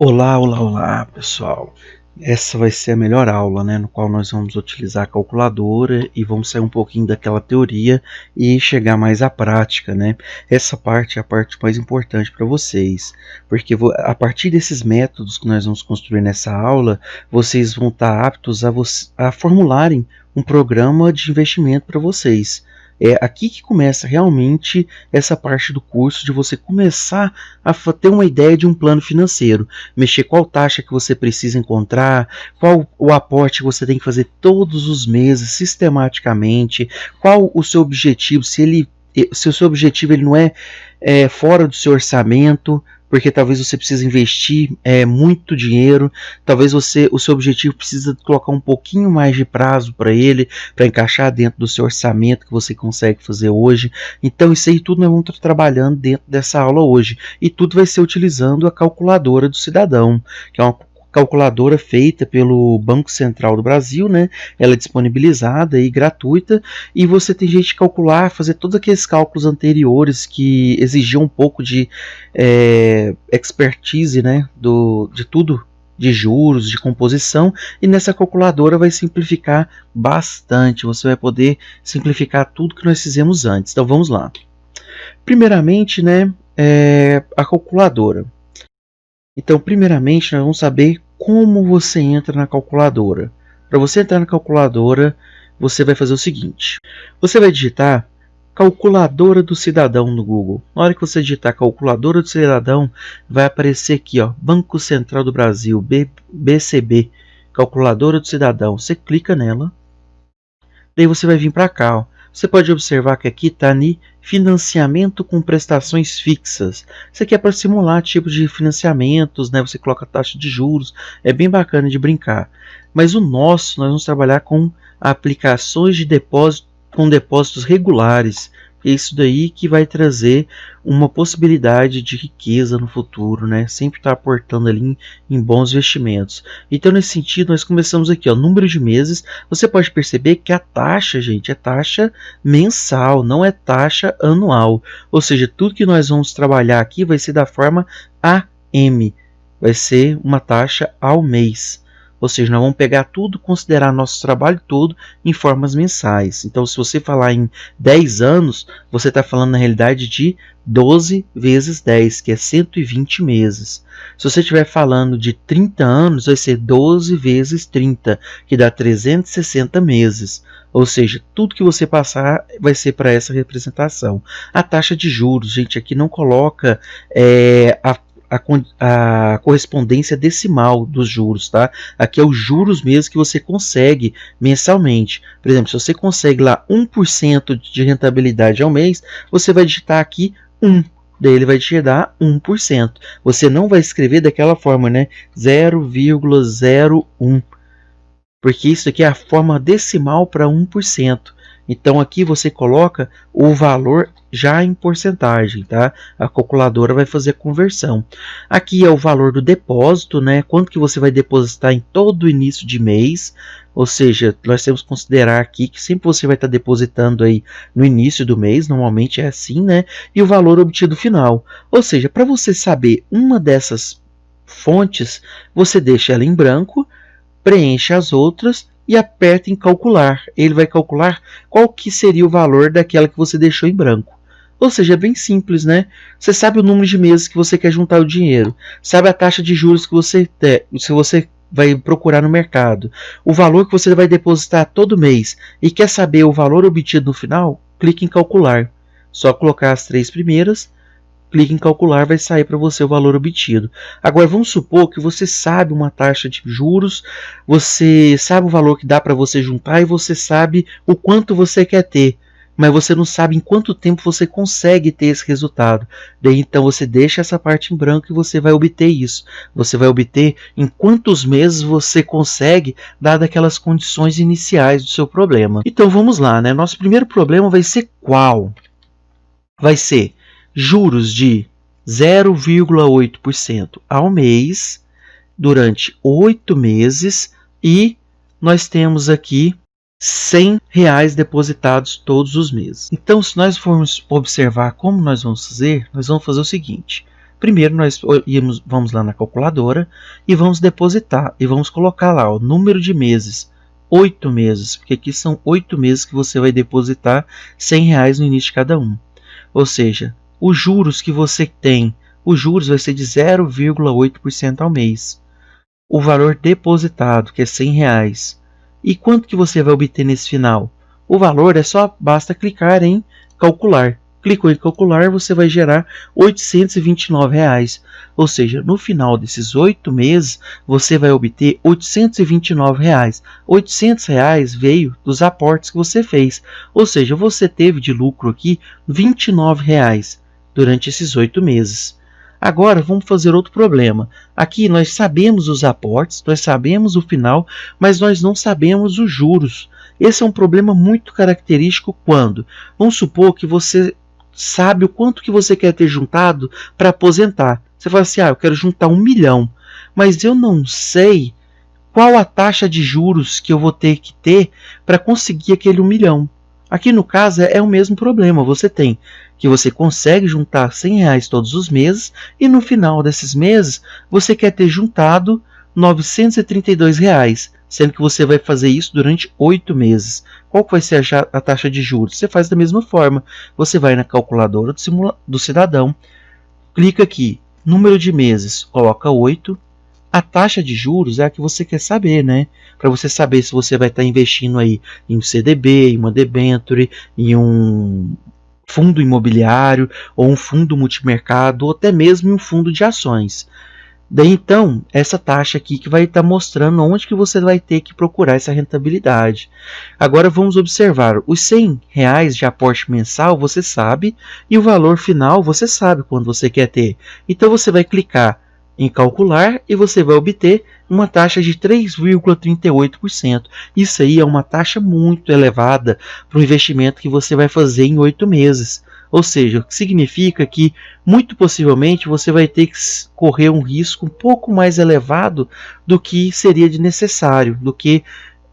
Olá, olá, olá, pessoal. Essa vai ser a melhor aula, né, no qual nós vamos utilizar a calculadora e vamos sair um pouquinho daquela teoria e chegar mais à prática, né? Essa parte é a parte mais importante para vocês, porque a partir desses métodos que nós vamos construir nessa aula, vocês vão estar aptos a formularem um programa de investimento para vocês. É aqui que começa realmente essa parte do curso de você começar a ter uma ideia de um plano financeiro, mexer qual taxa que você precisa encontrar, qual o aporte que você tem que fazer todos os meses, sistematicamente, qual o seu objetivo, se o seu objetivo ele não é fora do seu orçamento, porque talvez você precise investir muito dinheiro, talvez o seu objetivo precisa colocar um pouquinho mais de prazo para ele, para encaixar dentro do seu orçamento que você consegue fazer hoje. Então isso aí tudo nós vamos estar trabalhando dentro dessa aula hoje, e tudo vai ser utilizando a calculadora do cidadão, que é uma calculadora feita pelo Banco Central do Brasil, né? Ela é disponibilizada e gratuita, e você tem jeito de calcular, fazer todos aqueles cálculos anteriores que exigiam um pouco de expertise, né? De tudo, de juros, de composição, e nessa calculadora vai simplificar bastante, você vai poder simplificar tudo que nós fizemos antes. Então vamos lá. Primeiramente, né, a calculadora. Então, primeiramente, nós vamos saber como você entra na calculadora. Para você entrar na calculadora, você vai fazer o seguinte: você vai digitar calculadora do cidadão no Google. Na hora que você digitar calculadora do cidadão, vai aparecer aqui, ó, Banco Central do Brasil, BCB, calculadora do cidadão. Você clica nela, daí você vai vir para cá, ó. Você pode observar que aqui está ali financiamento com prestações fixas. Isso aqui é para simular tipos de financiamentos, né? Você coloca taxa de juros, é bem bacana de brincar. Mas o nosso, nós vamos trabalhar com aplicações de depósito, com depósitos regulares. É isso daí que vai trazer uma possibilidade de riqueza no futuro, né? Sempre está aportando ali em bons investimentos. Então, nesse sentido, nós começamos aqui, ó, número de meses. Você pode perceber que a taxa, gente, é taxa mensal, não é taxa anual. Ou seja, tudo que nós vamos trabalhar aqui vai ser da forma AM. Vai ser uma taxa ao mês. Ou seja, nós vamos pegar tudo, considerar nosso trabalho todo em formas mensais. Então, se você falar em 10 anos, você está falando na realidade de 12 vezes 10, que é 120 meses. Se você estiver falando de 30 anos, vai ser 12 vezes 30, que dá 360 meses. Ou seja, tudo que você passar vai ser para essa representação. A taxa de juros, gente, aqui não coloca a correspondência decimal dos juros, tá? Aqui é os juros mesmo que você consegue mensalmente. Por exemplo, se você consegue lá 1% de rentabilidade ao mês, você vai digitar aqui 1. Daí ele vai te dar 1%. Você não vai escrever daquela forma, né? 0,01. Porque isso aqui é a forma decimal para 1%. Então aqui você coloca o valor já em porcentagem, tá? A calculadora vai fazer a conversão. Aqui é o valor do depósito, né? Quanto que você vai depositar em todo início de mês. Ou seja, nós temos que considerar aqui que sempre você vai estar depositando aí no início do mês, normalmente é assim, né? E o valor obtido final. Ou seja, para você saber uma dessas fontes, você deixa ela em branco, preenche as outras e aperta em calcular. Ele vai calcular qual que seria o valor daquela que você deixou em branco. Ou seja, é bem simples, né? Você sabe o número de meses que você quer juntar o dinheiro, sabe a taxa de juros que você vai procurar no mercado, o valor que você vai depositar todo mês e quer saber o valor obtido no final, clique em calcular. Só colocar as 3 primeiras, clique em calcular, vai sair para você o valor obtido. Agora vamos supor que você sabe uma taxa de juros, você sabe o valor que dá para você juntar e você sabe o quanto você quer ter, mas você não sabe em quanto tempo você consegue ter esse resultado. Daí então você deixa essa parte em branco e você vai obter isso. Você vai obter em quantos meses você consegue, dadas aquelas condições iniciais do seu problema. Então vamos lá, né? Nosso primeiro problema vai ser qual? Vai ser juros de 0,8% ao mês durante 8 meses e nós temos aqui R$ 100 depositados todos os meses. Então, se nós formos observar como nós vamos fazer o seguinte: Primeiro nós vamos lá na calculadora e vamos depositar e vamos colocar lá o número de meses, 8 meses, porque aqui são 8 meses que você vai depositar R$100 no início de cada um. Ou seja, os juros que você tem, os juros vai ser de 0,8% ao mês. O valor depositado, que é R$100. E quanto que você vai obter nesse final? O valor basta clicar em calcular. Clicou em calcular, você vai gerar R$829. Ou seja, no final desses 8 meses, você vai obter R$829. R$800 veio dos aportes que você fez. Ou seja, você teve de lucro aqui R$29 durante esses 8 meses. Agora vamos fazer outro problema. Aqui nós sabemos os aportes, nós sabemos o final, mas nós não sabemos os juros. Esse é um problema muito característico quando, vamos supor que você sabe o quanto que você quer ter juntado para aposentar. Você fala assim, eu quero juntar 1 milhão, mas eu não sei qual a taxa de juros que eu vou ter que ter para conseguir aquele 1 milhão. Aqui no caso é o mesmo problema, você consegue juntar R$100 todos os meses e no final desses meses você quer ter juntado R$932, sendo que você vai fazer isso durante 8 meses. Qual que vai ser a taxa de juros? Você faz da mesma forma, você vai na calculadora do cidadão, clica aqui, número de meses, coloca 8, a taxa de juros é a que você quer saber, né? Para você saber se você vai estar investindo aí em um CDB, em uma debenture, em um fundo imobiliário, ou um fundo multimercado, ou até mesmo em um fundo de ações. Daí então, essa taxa aqui que vai estar mostrando onde que você vai ter que procurar essa rentabilidade. Agora vamos observar, os R$100 de aporte mensal você sabe, e o valor final você sabe quando você quer ter. Então você vai clicar em calcular e você vai obter uma taxa de 3,38%. Isso aí é uma taxa muito elevada para o investimento que você vai fazer em 8 meses. Ou seja, o que significa que muito possivelmente você vai ter que correr um risco um pouco mais elevado do que seria de necessário, do que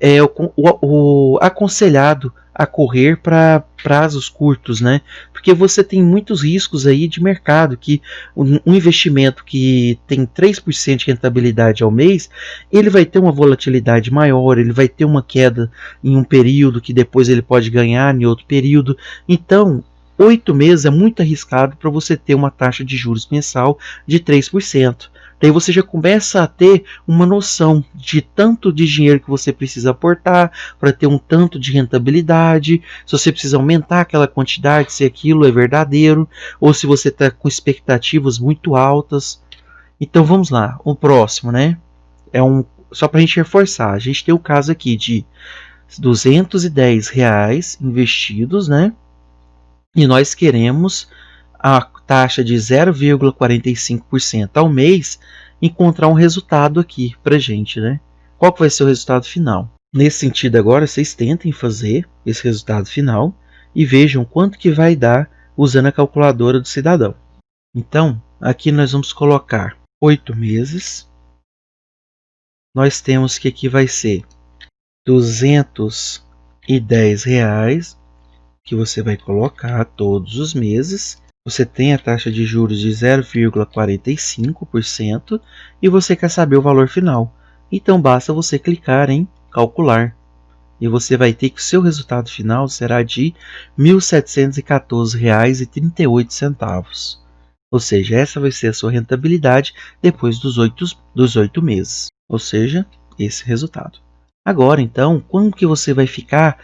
é o aconselhado a correr para prazos curtos, né? Porque você tem muitos riscos aí de mercado, que um investimento que tem 3% de rentabilidade ao mês, ele vai ter uma volatilidade maior, ele vai ter uma queda em um período que depois ele pode ganhar em outro período. Então, 8 meses é muito arriscado para você ter uma taxa de juros mensal de 3%. Daí você já começa a ter uma noção de tanto de dinheiro que você precisa aportar para ter um tanto de rentabilidade, se você precisa aumentar aquela quantidade, se aquilo é verdadeiro, ou se você está com expectativas muito altas. Então vamos lá, o próximo, né? Só para a gente reforçar, a gente tem o caso aqui de R$210 investidos, né? E nós queremos a taxa de 0,45% ao mês, encontrar um resultado aqui para gente, né? Qual que vai ser o resultado final? Nesse sentido agora, vocês tentem fazer esse resultado final e vejam quanto que vai dar usando a calculadora do cidadão. Então, aqui nós vamos colocar 8 meses. Nós temos que aqui vai ser R$210 que você vai colocar todos os meses. Você tem a taxa de juros de 0,45% e você quer saber o valor final. Então basta você clicar em calcular e você vai ter que o seu resultado final será de R$1.714,38. Ou seja, essa vai ser a sua rentabilidade depois dos 8 meses. Ou seja, esse resultado. Agora então, quando que você vai ficar,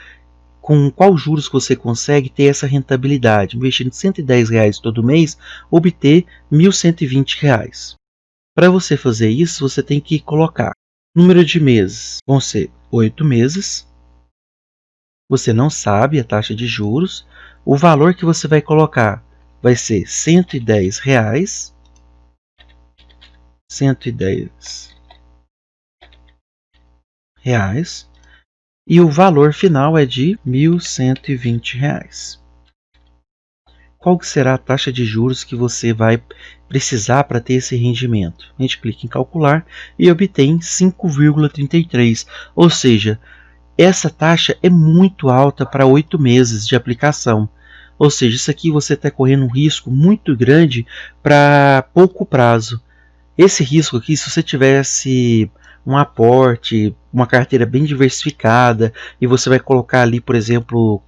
com qual juros que você consegue ter essa rentabilidade? Investindo R$110 todo mês, obter R$1.120. Para você fazer isso, você tem que colocar número de meses. Vão ser 8 meses. Você não sabe a taxa de juros. O valor que você vai colocar vai ser R$110. R$110. E o valor final é de R$1.120. Qual que será a taxa de juros que você vai precisar para ter esse rendimento? A gente clica em calcular e obtém 5,33. Ou seja, essa taxa é muito alta para 8 meses de aplicação. Ou seja, isso aqui você está correndo um risco muito grande para pouco prazo. Esse risco aqui, se você tivesse um aporte, uma carteira bem diversificada, e você vai colocar ali, por exemplo,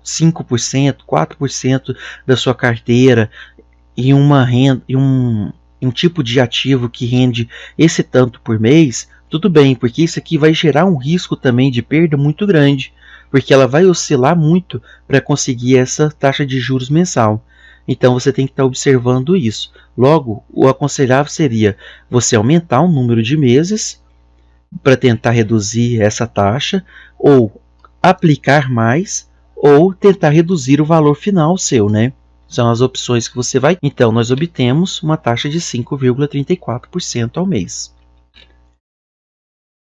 5%, 4% da sua carteira em uma renda, em um tipo de ativo que rende esse tanto por mês, tudo bem, porque isso aqui vai gerar um risco também de perda muito grande, porque ela vai oscilar muito para conseguir essa taxa de juros mensal. Então você tem que estar observando isso. Logo, o aconselhável seria você aumentar o número de meses para tentar reduzir essa taxa, ou aplicar mais, ou tentar reduzir o valor final seu, né? São as opções que você vai. Então, nós obtemos uma taxa de 5,34% ao mês.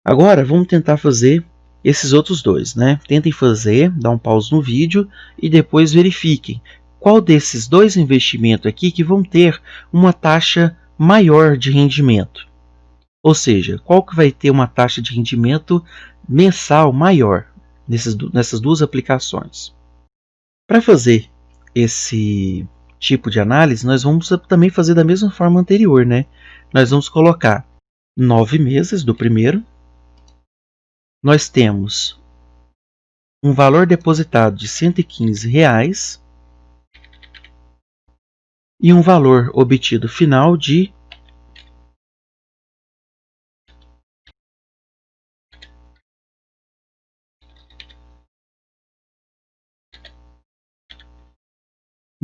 Agora, vamos tentar fazer esses outros dois, né? Tentem fazer, dá um pause no vídeo e depois verifiquem qual desses dois investimentos aqui que vão ter uma taxa maior de rendimento. Ou seja, qual que vai ter uma taxa de rendimento mensal maior nessas duas aplicações. Para fazer esse tipo de análise, nós vamos também fazer da mesma forma anterior, né? Nós vamos colocar 9 meses do primeiro. Nós temos um valor depositado de R$ 115 e um valor obtido final de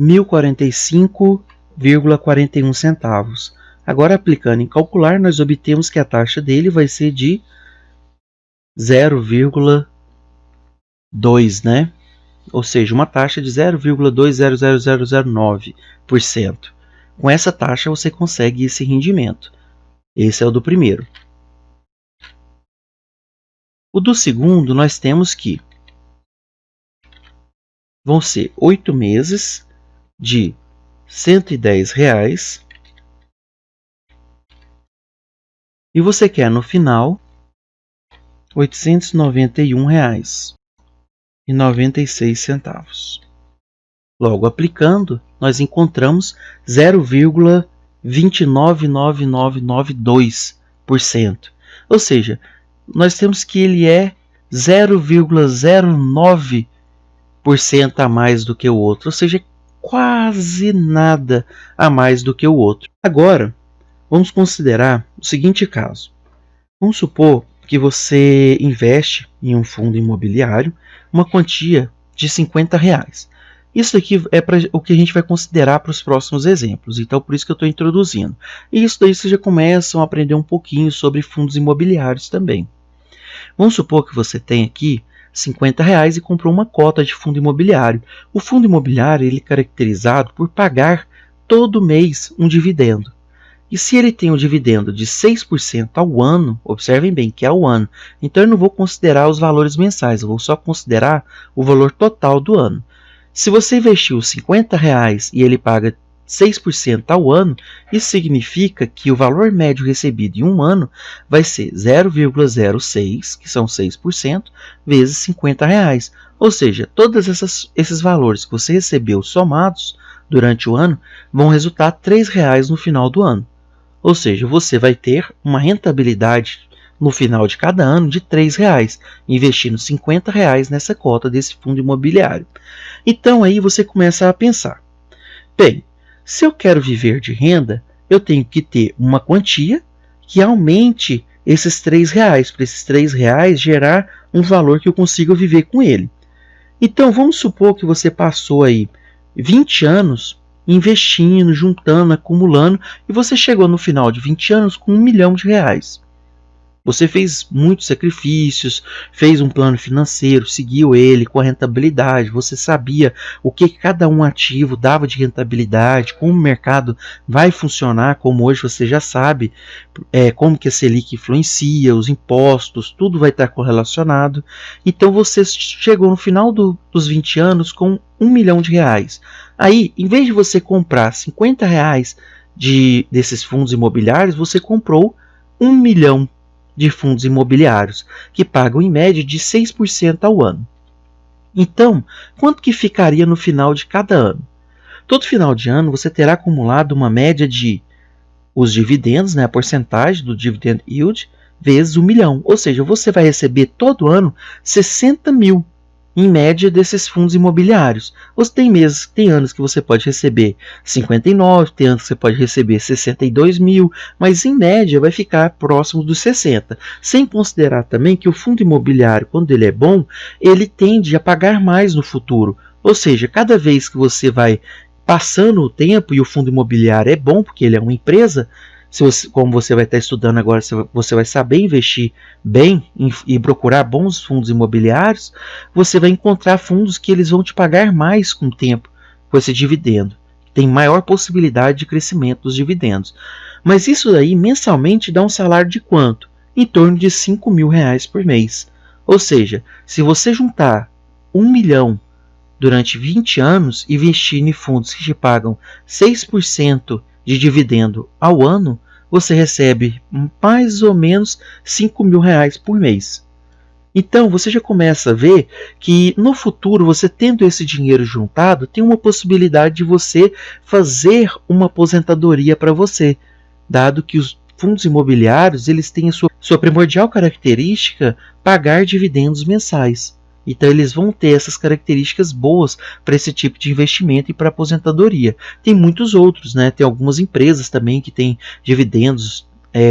R$ 1.045,41. Agora, aplicando em calcular, nós obtemos que a taxa dele vai ser de 0,2, né? Ou seja, uma taxa de 0,200009%. Com essa taxa você consegue esse rendimento. Esse é o do primeiro. O do segundo nós temos que vão ser 8 meses de R$ 110 e você quer no final R$ 891,96. Logo, aplicando, nós encontramos 0,299992%. Ou seja, nós temos que ele é 0,09% a mais do que o outro, ou seja, quase nada a mais do que o outro. Agora, vamos considerar o seguinte caso. Vamos supor que você investe em um fundo imobiliário uma quantia de R$ 50. Isso aqui é o que a gente vai considerar para os próximos exemplos, então por isso que eu estou introduzindo. E isso daí vocês já começam a aprender um pouquinho sobre fundos imobiliários também. Vamos supor que você tem aqui R$ 50 e comprou uma cota de fundo imobiliário. O fundo imobiliário ele é caracterizado por pagar todo mês um dividendo. E se ele tem um dividendo de 6% ao ano, observem bem que é ao ano, então eu não vou considerar os valores mensais, eu vou só considerar o valor total do ano. Se você investiu R$ 50 e ele paga 6% ao ano, isso significa que o valor médio recebido em um ano vai ser 0,06, que são 6%, vezes R$ 50. Ou seja, todos esses valores que você recebeu somados durante o ano vão resultar R$ 3 no final do ano. Ou seja, você vai ter uma rentabilidade no final de cada ano de R$ 3, investindo R$ 50 nessa cota desse fundo imobiliário. Então aí você começa a pensar, bem, se eu quero viver de renda, eu tenho que ter uma quantia que aumente esses R$ 3, para esses R$ 3 gerar um valor que eu consiga viver com ele. Então vamos supor que você passou aí 20 anos investindo, juntando, acumulando, e você chegou no final de 20 anos com R$ 1 milhão. Você fez muitos sacrifícios, fez um plano financeiro, seguiu ele com a rentabilidade, você sabia o que cada um ativo dava de rentabilidade, como o mercado vai funcionar, como hoje você já sabe, como que a Selic influencia, os impostos, tudo vai estar correlacionado. Então você chegou no final dos 20 anos com R$ 1 milhão. Aí, em vez de você comprar R$ 50 desses fundos imobiliários, você comprou R$ 1 milhão de fundos imobiliários, que pagam em média de 6% ao ano. Então, quanto que ficaria no final de cada ano? Todo final de ano você terá acumulado uma média de os dividendos, né, a porcentagem do dividend yield, vezes 1 milhão. Ou seja, você vai receber todo ano 60 mil, em média, desses fundos imobiliários. Você tem anos que você pode receber 59, tem anos que você pode receber 62 mil, mas em média vai ficar próximo dos 60. Sem considerar também que o fundo imobiliário, quando ele é bom, ele tende a pagar mais no futuro. Ou seja, cada vez que você vai passando o tempo e o fundo imobiliário é bom, porque ele é uma empresa, como você vai estar estudando agora, você vai saber investir bem e procurar bons fundos imobiliários, você vai encontrar fundos que eles vão te pagar mais com o tempo, com esse dividendo. Tem maior possibilidade de crescimento dos dividendos. Mas isso aí mensalmente dá um salário de quanto? Em torno de 5 mil reais por mês. Ou seja, se você juntar 1 milhão durante 20 anos e investir em fundos que te pagam 6% de dividendo ao ano, você recebe mais ou menos 5 mil reais por mês. Então você já começa a ver que no futuro, você tendo esse dinheiro juntado, tem uma possibilidade de você fazer uma aposentadoria para você, dado que os fundos imobiliários eles têm a sua primordial característica pagar dividendos mensais. Então eles vão ter essas características boas para esse tipo de investimento e para aposentadoria. Tem muitos outros, né? Tem algumas empresas também que têm dividendos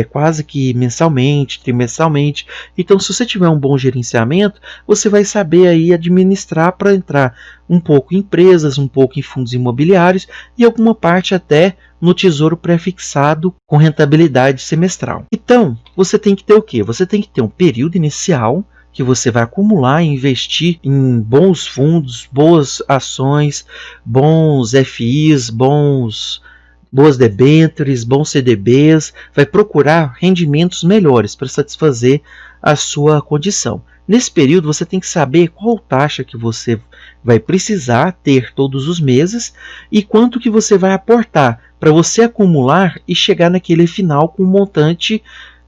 quase que mensalmente, trimestralmente. Então, se você tiver um bom gerenciamento, você vai saber aí administrar para entrar um pouco em empresas, um pouco em fundos imobiliários e alguma parte até no tesouro pré-fixado com rentabilidade semestral. Então, você tem que ter o quê? Você tem que ter um período inicial que você vai acumular e investir em bons fundos, boas ações, bons FIs, boas debêntures, bons CDBs, vai procurar rendimentos melhores para satisfazer a sua condição. Nesse período você tem que saber qual taxa que você vai precisar ter todos os meses e quanto que você vai aportar para você acumular e chegar naquele final com o montante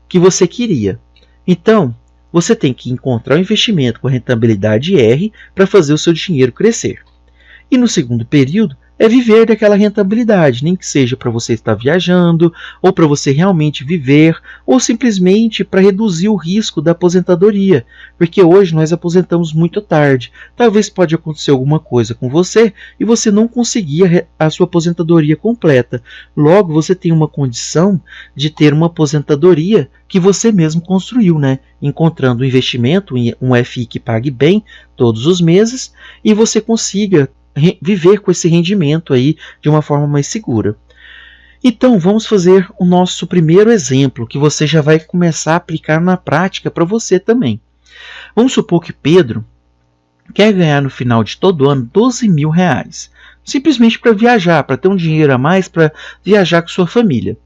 que você queria. Então, você tem que encontrar um investimento com rentabilidade R para fazer o seu dinheiro crescer. E no segundo período, é viver daquela rentabilidade, nem que seja para você estar viajando, ou para você realmente viver, ou simplesmente para reduzir o risco da aposentadoria, porque hoje nós aposentamos muito tarde. Talvez pode acontecer alguma coisa com você e você não conseguir a sua aposentadoria completa. Logo, você tem uma condição de ter uma aposentadoria que você mesmo construiu, né? Encontrando um investimento, um FI que pague bem todos os meses e você consiga viver com esse rendimento aí de uma forma mais segura. Então vamos fazer o nosso primeiro exemplo, que você já vai começar a aplicar na prática para você também. Vamos supor que Pedro quer ganhar no final de todo ano 12 mil reais, simplesmente para viajar, para ter um dinheiro a mais para viajar com sua família.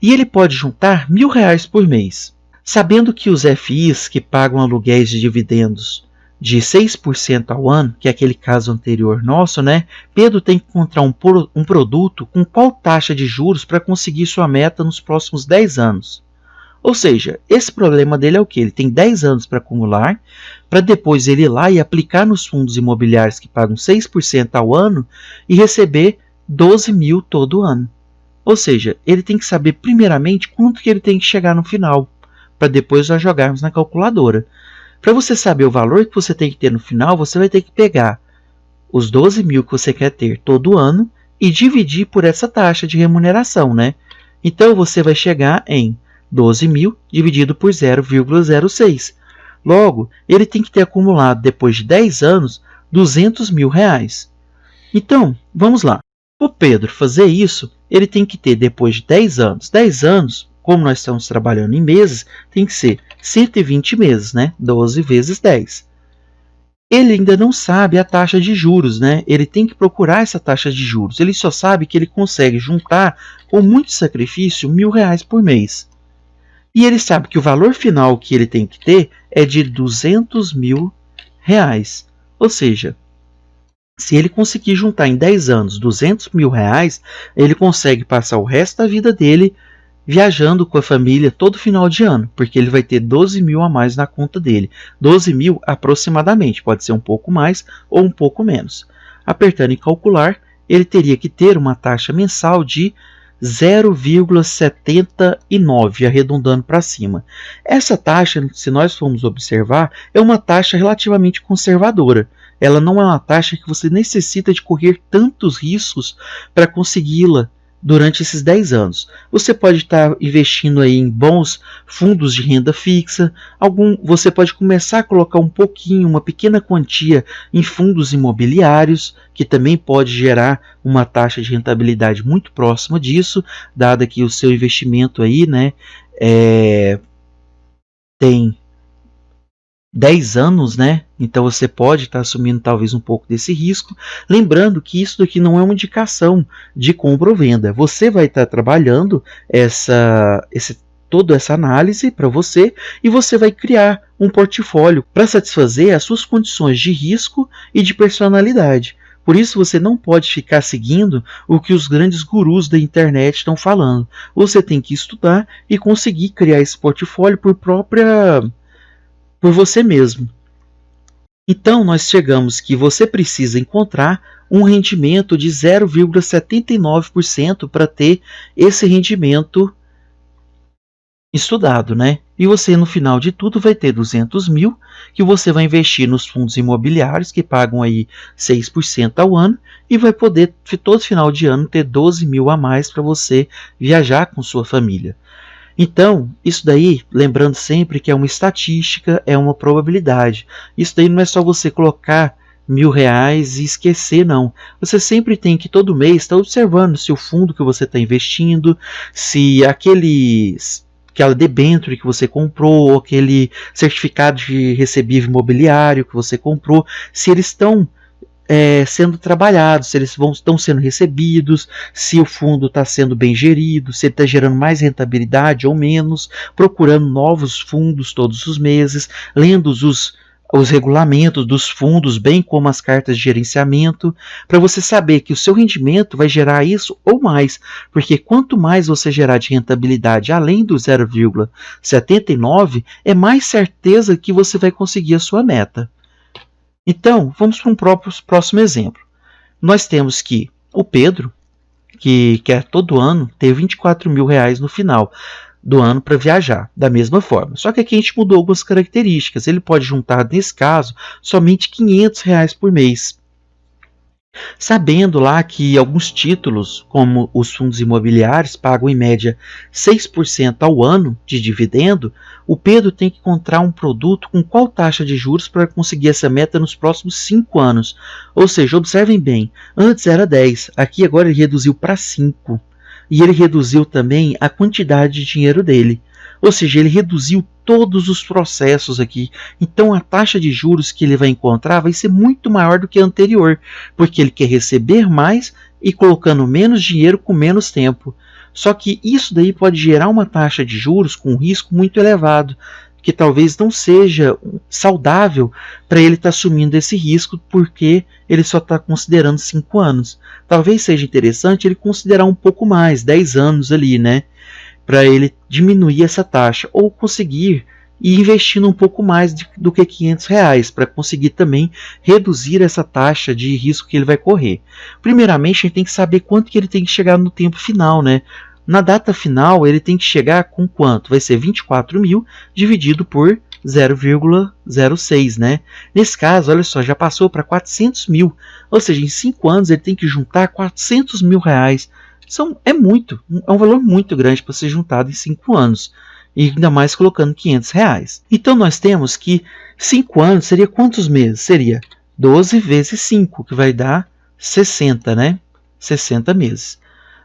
E ele pode juntar R$1.000 por mês. Sabendo que os FIs que pagam aluguéis de dividendos de 6% ao ano, que é aquele caso anterior nosso, né? Pedro tem que encontrar um produto com qual taxa de juros para conseguir sua meta nos próximos 10 anos. Ou seja, esse problema dele é o que? Ele tem 10 anos para acumular, para depois ele ir lá e aplicar nos fundos imobiliários que pagam 6% ao ano e receber 12 mil todo ano. Ou seja, ele tem que saber primeiramente quanto que ele tem que chegar no final, para depois nós jogarmos na calculadora. Para você saber o valor que você tem que ter no final, você vai ter que pegar os 12 mil que você quer ter todo ano e dividir por essa taxa de remuneração, né? Então você vai chegar em 12 mil dividido por 0,06. Logo, ele tem que ter acumulado, depois de 10 anos, 200 mil reais. Então, vamos lá. O Pedro fazer isso, ele tem que ter, depois de 10 anos. 10 anos, como nós estamos trabalhando em meses, tem que ser 120 meses, né? 12 vezes 10. Ele ainda não sabe a taxa de juros, né? Ele tem que procurar essa taxa de juros. Ele só sabe que ele consegue juntar, com muito sacrifício, R$1.000 por mês. E ele sabe que o valor final que ele tem que ter é de 200 mil reais. Ou seja, se ele conseguir juntar em 10 anos 200 mil reais, ele consegue passar o resto da vida dele viajando com a família todo final de ano, porque ele vai ter 12 mil a mais na conta dele. 12 mil aproximadamente, pode ser um pouco mais ou um pouco menos. Apertando em calcular, ele teria que ter uma taxa mensal de 0,79, arredondando para cima. Essa taxa, se nós formos observar, é uma taxa relativamente conservadora. Ela não é uma taxa que você necessita de correr tantos riscos para consegui-la durante esses 10 anos. Você pode estar investindo aí em bons fundos de renda fixa, você pode começar a colocar um pouquinho, uma pequena quantia em fundos imobiliários, que também pode gerar uma taxa de rentabilidade muito próxima disso, dado que o seu investimento aí, né, tem 10 anos, né? Então você pode estar assumindo talvez um pouco desse risco. Lembrando que isso daqui não é uma indicação de compra ou venda. Você vai estar trabalhando toda essa análise para você e você vai criar um portfólio para satisfazer as suas condições de risco e de personalidade. Por isso você não pode ficar seguindo o que os grandes gurus da internet estão falando. Você tem que estudar e conseguir criar esse portfólio por você mesmo. Então nós chegamos que você precisa encontrar um rendimento de 0,79% para ter esse rendimento estudado, né? E você no final de tudo vai ter 200 mil que você vai investir nos fundos imobiliários que pagam aí 6% ao ano e vai poder todo final de ano ter 12 mil a mais para você viajar com sua família. Então, isso daí, lembrando sempre que é uma estatística, é uma probabilidade. Isso daí não é só você colocar R$1.000 e esquecer, não. Você sempre tem que, todo mês, estar observando se o fundo que você está investindo, se aquela debênture que você comprou, aquele certificado de recebível imobiliário que você comprou, se eles estão sendo trabalhados, se eles estão sendo recebidos, se o fundo está sendo bem gerido, se ele está gerando mais rentabilidade ou menos, procurando novos fundos todos os meses, lendo os regulamentos dos fundos, bem como as cartas de gerenciamento, para você saber que o seu rendimento vai gerar isso ou mais, porque quanto mais você gerar de rentabilidade além do 0,79, é mais certeza que você vai conseguir a sua meta. Então, vamos para um próximo exemplo. Nós temos que o Pedro, que quer todo ano ter 24 mil reais no final do ano para viajar, da mesma forma. Só que aqui a gente mudou algumas características. Ele pode juntar, nesse caso, somente 500 reais por mês. Sabendo lá que alguns títulos, como os fundos imobiliários, pagam em média 6% ao ano de dividendo, o Pedro tem que encontrar um produto com qual taxa de juros para conseguir essa meta nos próximos 5 anos. Ou seja, observem bem, antes era 10, aqui agora ele reduziu para 5. E ele reduziu também a quantidade de dinheiro dele. Ou seja, ele reduziu todos os processos aqui. Então a taxa de juros que ele vai encontrar vai ser muito maior do que a anterior, porque ele quer receber mais e colocando menos dinheiro com menos tempo. Só que isso daí pode gerar uma taxa de juros com um risco muito elevado, que talvez não seja saudável para ele estar assumindo esse risco, porque ele só está considerando 5 anos. Talvez seja interessante ele considerar um pouco mais, 10 anos ali, né? Para ele diminuir essa taxa, ou conseguir ir investindo um pouco mais do que 500 reais, para conseguir também reduzir essa taxa de risco que ele vai correr. Primeiramente, a gente tem que saber quanto que ele tem que chegar no tempo final, né? Na data final, ele tem que chegar com quanto? Vai ser 24 mil dividido por 0,06, né? Nesse caso, olha só, já passou para 400 mil, ou seja, em 5 anos ele tem que juntar 400 mil reais. É um valor muito grande para ser juntado em 5 anos, e ainda mais colocando 500 reais. Então nós temos que 5 anos seria quantos meses? Seria 12 vezes 5, que vai dar 60, né? 60 meses.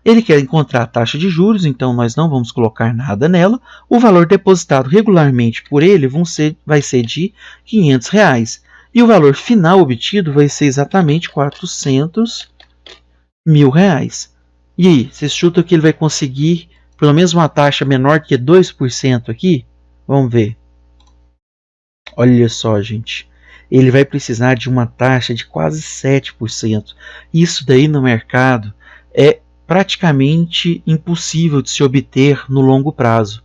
Ele quer encontrar a taxa de juros, então nós não vamos colocar nada nela. O valor depositado regularmente por ele vai ser de 500 reais. E o valor final obtido vai ser exatamente 400 mil reais. E aí, vocês chutam que ele vai conseguir pelo menos uma taxa menor que 2% aqui? Vamos ver. Olha só, gente. Ele vai precisar de uma taxa de quase 7%. Isso daí no mercado é praticamente impossível de se obter no longo prazo.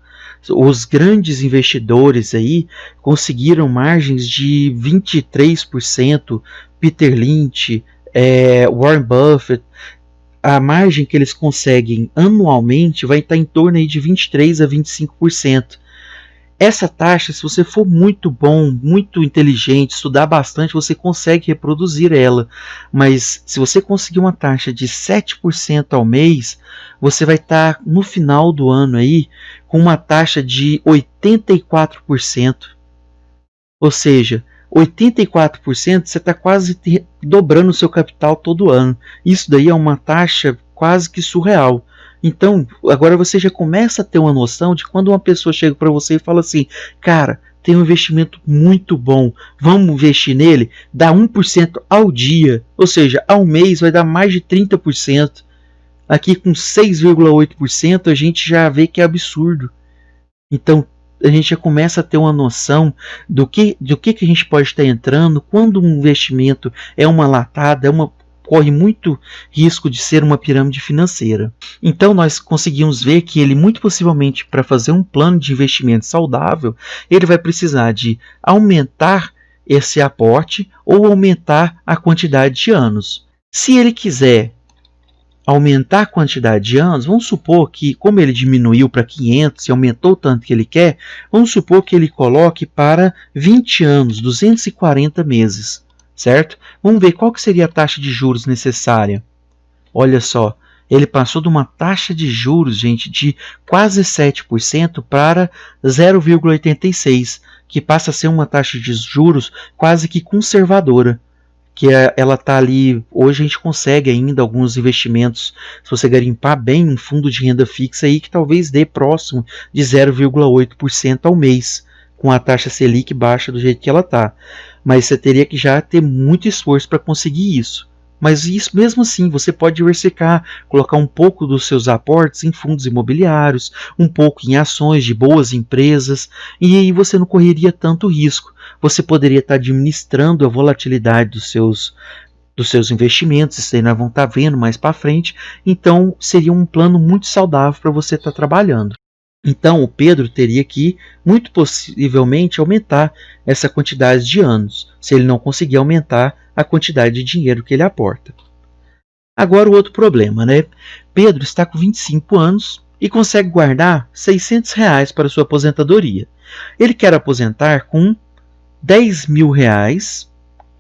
Os grandes investidores aí conseguiram margens de 23%, Peter Lynch, Warren Buffett. A margem que eles conseguem anualmente vai estar em torno aí de 23 a 25%. Essa taxa, se você for muito bom, muito inteligente, estudar bastante, você consegue reproduzir ela. Mas se você conseguir uma taxa de 7% ao mês, você vai estar no final do ano aí com uma taxa de 84%. Ou seja, 84% você está quase dobrando o seu capital todo ano. Isso daí é uma taxa quase que surreal. Então, agora você já começa a ter uma noção de quando uma pessoa chega para você e fala assim: cara, tem um investimento muito bom, vamos investir nele? Dá 1% ao dia, ou seja, ao mês vai dar mais de 30%. Aqui com 6,8% a gente já vê que é absurdo. Então, a gente já começa a ter uma noção do que a gente pode estar entrando quando um investimento é uma latada, corre muito risco de ser uma pirâmide financeira. Então nós conseguimos ver que ele, muito possivelmente, para fazer um plano de investimento saudável, ele vai precisar de aumentar esse aporte ou aumentar a quantidade de anos. Se ele quiser aumentar a quantidade de anos, vamos supor que, como ele diminuiu para 500 e aumentou o tanto que ele quer, vamos supor que ele coloque para 20 anos, 240 meses, certo? Vamos ver qual que seria a taxa de juros necessária. Olha só, ele passou de uma taxa de juros, gente, de quase 7% para 0,86%, que passa a ser uma taxa de juros quase que conservadora. Que ela está ali, hoje a gente consegue ainda alguns investimentos, se você garimpar bem, um fundo de renda fixa aí que talvez dê próximo de 0,8% ao mês, com a taxa Selic baixa do jeito que ela está. Mas você teria que já ter muito esforço para conseguir isso. Mas isso, mesmo assim, você pode diversificar, colocar um pouco dos seus aportes em fundos imobiliários, um pouco em ações de boas empresas, e aí você não correria tanto risco. Você poderia estar administrando a volatilidade dos seus investimentos, isso aí nós vamos estar vendo mais para frente, então seria um plano muito saudável para você estar trabalhando. Então o Pedro teria que, muito possivelmente, aumentar essa quantidade de anos, se ele não conseguir aumentar a quantidade de dinheiro que ele aporta. Agora o outro problema, né? Pedro está com 25 anos e consegue guardar R$600 para sua aposentadoria. Ele quer aposentar com R$10.000,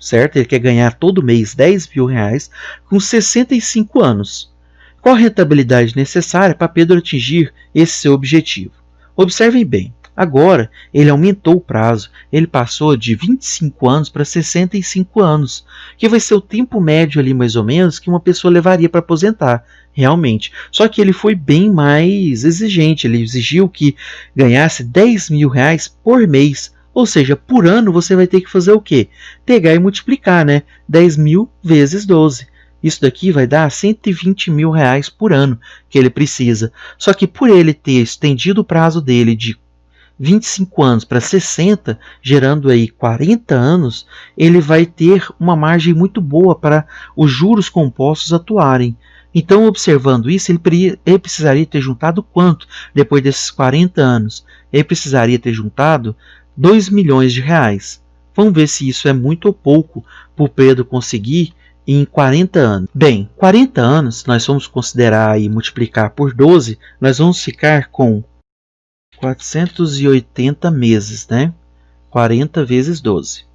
certo? Ele quer ganhar todo mês R$10.000 com 65 anos. Qual a rentabilidade necessária para Pedro atingir esse seu objetivo? Observem bem, agora ele aumentou o prazo, ele passou de 25 anos para 65 anos, que vai ser o tempo médio ali mais ou menos que uma pessoa levaria para aposentar, realmente. Só que ele foi bem mais exigente, ele exigiu que ganhasse R$10.000 por mês. Ou seja, por ano você vai ter que fazer o quê? Pegar e multiplicar, né? 10.000 vezes 12. Isso daqui vai dar R$120.000 por ano que ele precisa. Só que por ele ter estendido o prazo dele de 25 anos para 60, gerando aí 40 anos, ele vai ter uma margem muito boa para os juros compostos atuarem. Então, observando isso, ele precisaria ter juntado quanto depois desses 40 anos? Ele precisaria ter juntado R$2 milhões. Vamos ver se isso é muito ou pouco para o Pedro conseguir em 40 anos. Bem, 40 anos, se nós vamos considerar e multiplicar por 12, nós vamos ficar com 480 meses, né? 40 vezes 12.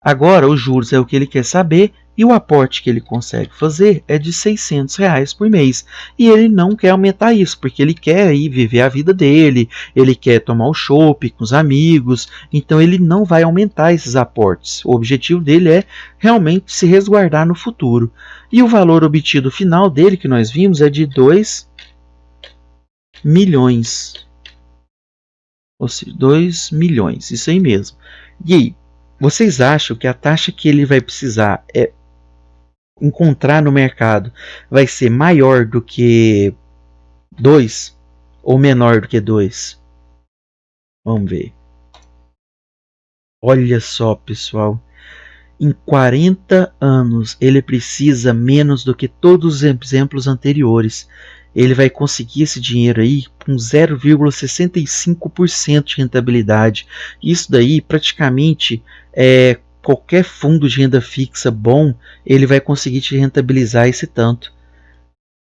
Agora, os juros é o que ele quer saber e o aporte que ele consegue fazer é de R$600 por mês. E ele não quer aumentar isso, porque ele quer ir viver a vida dele, ele quer tomar o chopp com os amigos, então ele não vai aumentar esses aportes. O objetivo dele é realmente se resguardar no futuro. E o valor obtido final dele, que nós vimos, é de 2 milhões. Ou seja, 2 milhões, isso aí mesmo. E aí, vocês acham que a taxa que ele vai precisar encontrar no mercado vai ser maior do que 2 ou menor do que 2? Vamos ver. Olha só, pessoal. em 40 anos ele precisa menos do que todos os exemplos anteriores. Ele vai conseguir esse dinheiro aí com 0,65% de rentabilidade. Isso daí praticamente qualquer fundo de renda fixa bom, ele vai conseguir te rentabilizar esse tanto.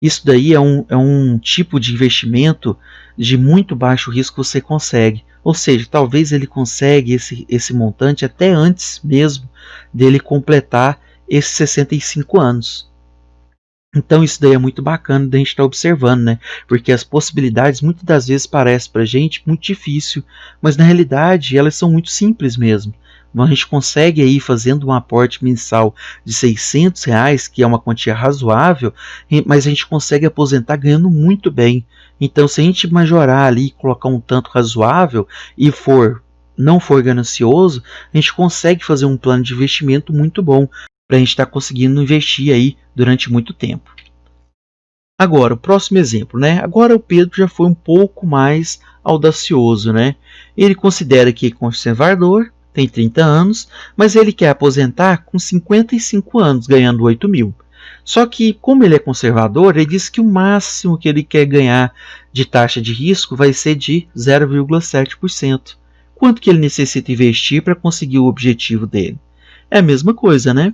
Isso daí é um tipo de investimento de muito baixo risco que você consegue. Ou seja, talvez ele consegue esse montante até antes mesmo dele completar esses 65 anos. Então isso daí é muito bacana da gente estar observando, né? Porque as possibilidades muitas das vezes parecem para a gente muito difícil, mas na realidade elas são muito simples mesmo. A gente consegue aí fazendo um aporte mensal de R$600, que é uma quantia razoável, mas a gente consegue aposentar ganhando muito bem. Então se a gente majorar ali, colocar um tanto razoável e não for ganancioso, a gente consegue fazer um plano de investimento muito bom para a gente estar conseguindo investir aí durante muito tempo. Agora, o próximo exemplo, né? Agora o Pedro já foi um pouco mais audacioso, né? Ele considera que é conservador, tem 30 anos, mas ele quer aposentar com 55 anos, ganhando 8 mil. Só que, como ele é conservador, ele diz que o máximo que ele quer ganhar de taxa de risco vai ser de 0,7%. Quanto que ele necessita investir para conseguir o objetivo dele? É a mesma coisa, né?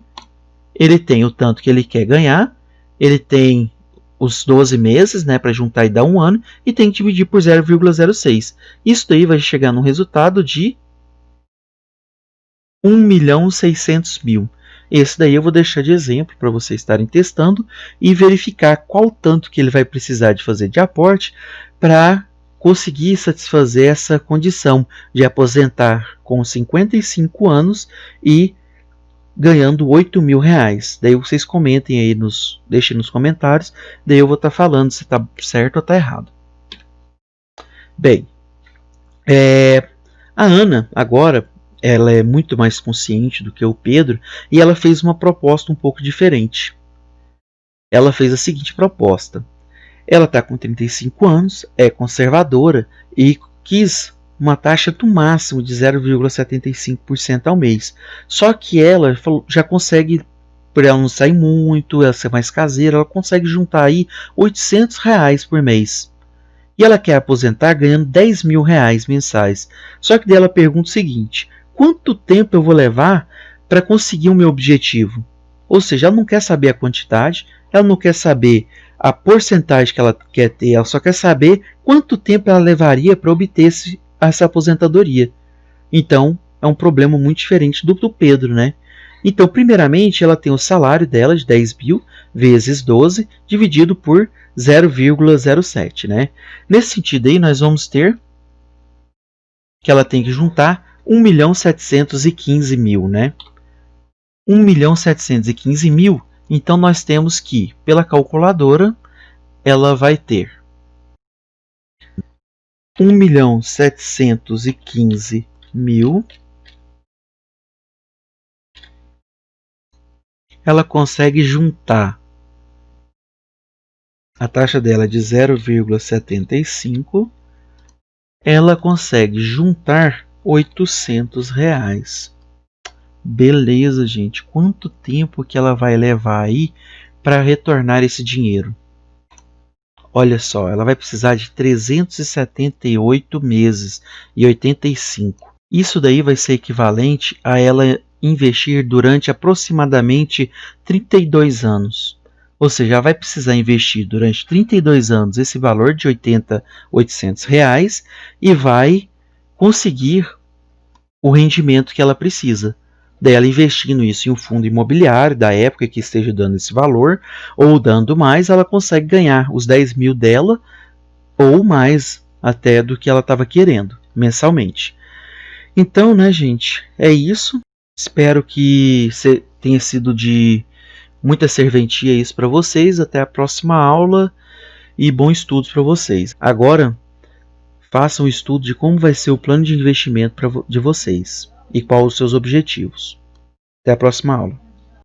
Ele tem o tanto que ele quer ganhar, ele tem os 12 meses, né, para juntar e dar um ano, e tem que dividir por 0,06. Isso daí vai chegar no resultado de 1.600.000. Esse daí eu vou deixar de exemplo para vocês estarem testando e verificar qual tanto que ele vai precisar de fazer de aporte para conseguir satisfazer essa condição de aposentar com 55 anos e ganhando 8 mil reais. Daí vocês comentem aí, deixem nos comentários, daí eu vou estar falando se está certo ou está errado. Bem, a Ana agora ela é muito mais consciente do que o Pedro e ela fez uma proposta um pouco diferente. Ela fez a seguinte proposta: ela está com 35 anos, é conservadora e quis uma taxa do máximo de 0,75% ao mês. Só que ela já consegue, por ela não sair muito, ela ser mais caseira, ela consegue juntar aí R$800 por mês. E ela quer aposentar ganhando 10 mil reais mensais. Só que dela pergunta o seguinte: quanto tempo eu vou levar para conseguir o meu objetivo? Ou seja, ela não quer saber a quantidade, ela não quer saber a porcentagem que ela quer ter, ela só quer saber quanto tempo ela levaria para obter essa aposentadoria. Então, é um problema muito diferente do Pedro, né? Então, primeiramente, ela tem o salário dela de 10 mil vezes 12, dividido por 0,07, né? Nesse sentido aí, nós vamos ter que ela tem que juntar 1.715.000, né? 1.715.000, então nós temos que, pela calculadora, ela vai ter 1.715.000. Ela consegue juntar a taxa dela de 0,75. Ela consegue juntar R$800. Beleza, gente. Quanto tempo que ela vai levar aí para retornar esse dinheiro? Olha só, ela vai precisar de 378 meses e 85. Isso daí vai ser equivalente a ela investir durante aproximadamente 32 anos. Ou seja, ela vai precisar investir durante 32 anos esse valor de R$800 e vai conseguir o rendimento que ela precisa. Daí ela investindo isso em um fundo imobiliário da época que esteja dando esse valor, ou dando mais, ela consegue ganhar os 10 mil dela, ou mais até do que ela estava querendo, mensalmente. Então, né, gente, é isso. Espero que tenha sido de muita serventia isso para vocês. Até a próxima aula e bons estudos para vocês. Agora, façam um estudo de como vai ser o plano de investimento de vocês e quais os seus objetivos. Até a próxima aula.